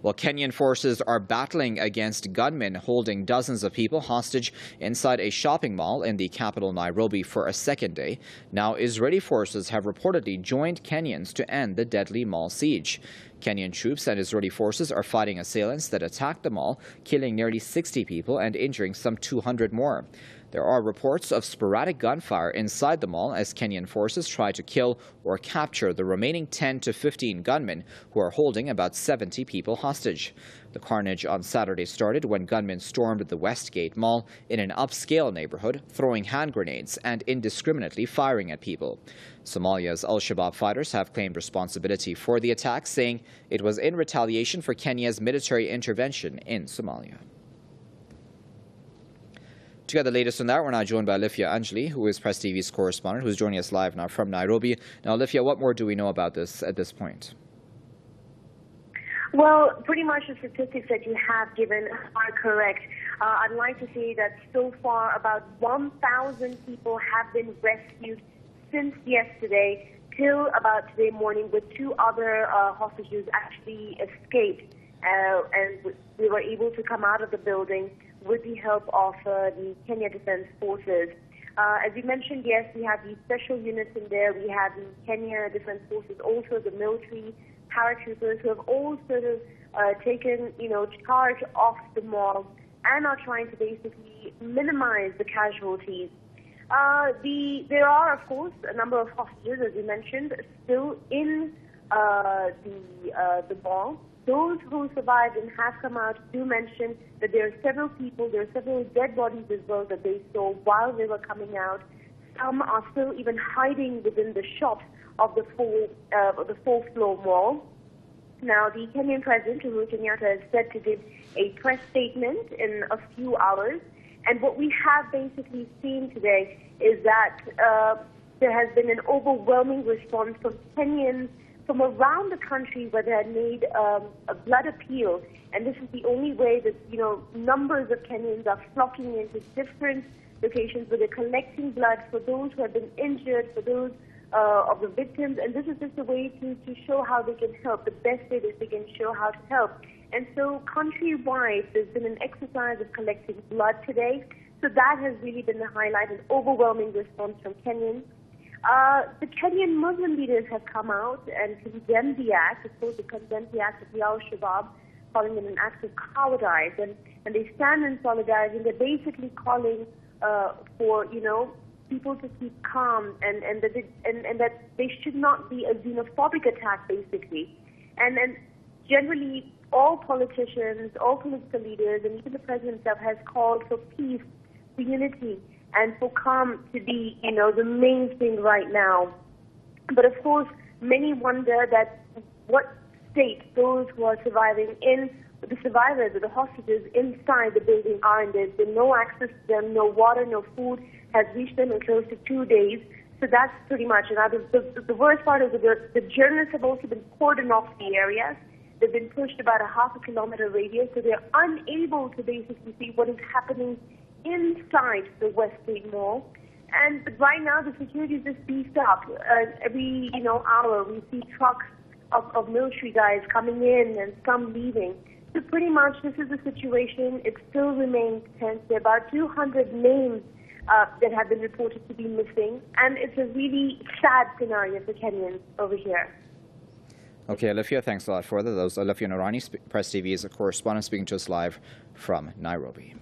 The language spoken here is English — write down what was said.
Well, Kenyan forces are battling against gunmen holding dozens of people hostage inside a shopping mall in the capital Nairobi for a second day. Now, Israeli forces have reportedly joined Kenyans to end the deadly mall siege. Kenyan troops and Israeli forces are fighting assailants that attacked the mall, killing nearly 60 people and injuring some 200 more. There are reports of sporadic gunfire inside the mall as Kenyan forces try to kill or capture the remaining 10 to 15 gunmen who are holding about 70 people hostage. The carnage on Saturday started when gunmen stormed the Westgate Mall in an upscale neighborhood, throwing hand grenades and indiscriminately firing at people. Somalia's Al-Shabaab fighters have claimed responsibility for the attack, saying it was in retaliation for Kenya's military intervention in Somalia. To get the latest on that, we're now joined by Alifia Anjali, who is Press TV's correspondent, who's joining us live now from Nairobi. Now, Alifia, what more do we know about this at this point? Well, pretty much the statistics that you have given are correct. I'd like to say that so far about 1,000 people have been rescued since yesterday till about today morning, with 2 other hostages actually escaped. And we were able to come out of the building with the help of the Kenya Defense Forces. As you mentioned, yes, we have these special units in there. We have the Kenya Defense Forces, also the military paratroopers, who have all sort of taken, charge of the mall and are trying to basically minimize the casualties. There are, of course, a number of hostages, as you mentioned, still in the mall. Those who survived and have come out do mention that there are several people, there are several dead bodies as well that they saw while they were coming out. Some are still even hiding within the shops of the fourth floor mall. Now, the Kenyan President, Uhuru Kenyatta, is set to give a press statement in a few hours. And what we have basically seen today is that there has been an overwhelming response from Kenyans from around the country where they had made a blood appeal. And this is the only way that, numbers of Kenyans are flocking into different locations where they're collecting blood for those who have been injured, for those of the victims. And this is just a way to show how they can help, the best way that they can show how to help. And so countrywide, there's been an exercise of collecting blood today. So that has really been the highlight, an overwhelming response from Kenyans. The Kenyan Muslim leaders have come out and condemned the act, of course, they condemned the act of the Al-Shabaab, calling it an act of cowardice. And they stand in solidarity, and they're basically calling for, people to keep calm and that they should not be a xenophobic attack, basically. And generally, all politicians, all political leaders, and even the president himself has called for peace, for unity, and for calm to be, the main thing right now. But of course, many wonder that what state those who are surviving the survivors or the hostages inside the building are in. There's been no access to them, no water, no food has reached them in close to 2 days. So that's pretty much it. The worst part is that the journalists have also been cordoned off the areas. They've been pushed about a half a kilometer radius, so they're unable to basically see what is happening inside the Westgate Mall. And right now, the security is just beefed up. Every hour, we see trucks of military guys coming in and some leaving. So pretty much, this is the situation. It still remains tense. There are about 200 names that have been reported to be missing, and it's a really sad scenario for Kenyans over here. Okay, Alifia, thanks a lot for that. That was Alifia Noorani, Press TV's correspondent, speaking to us live from Nairobi.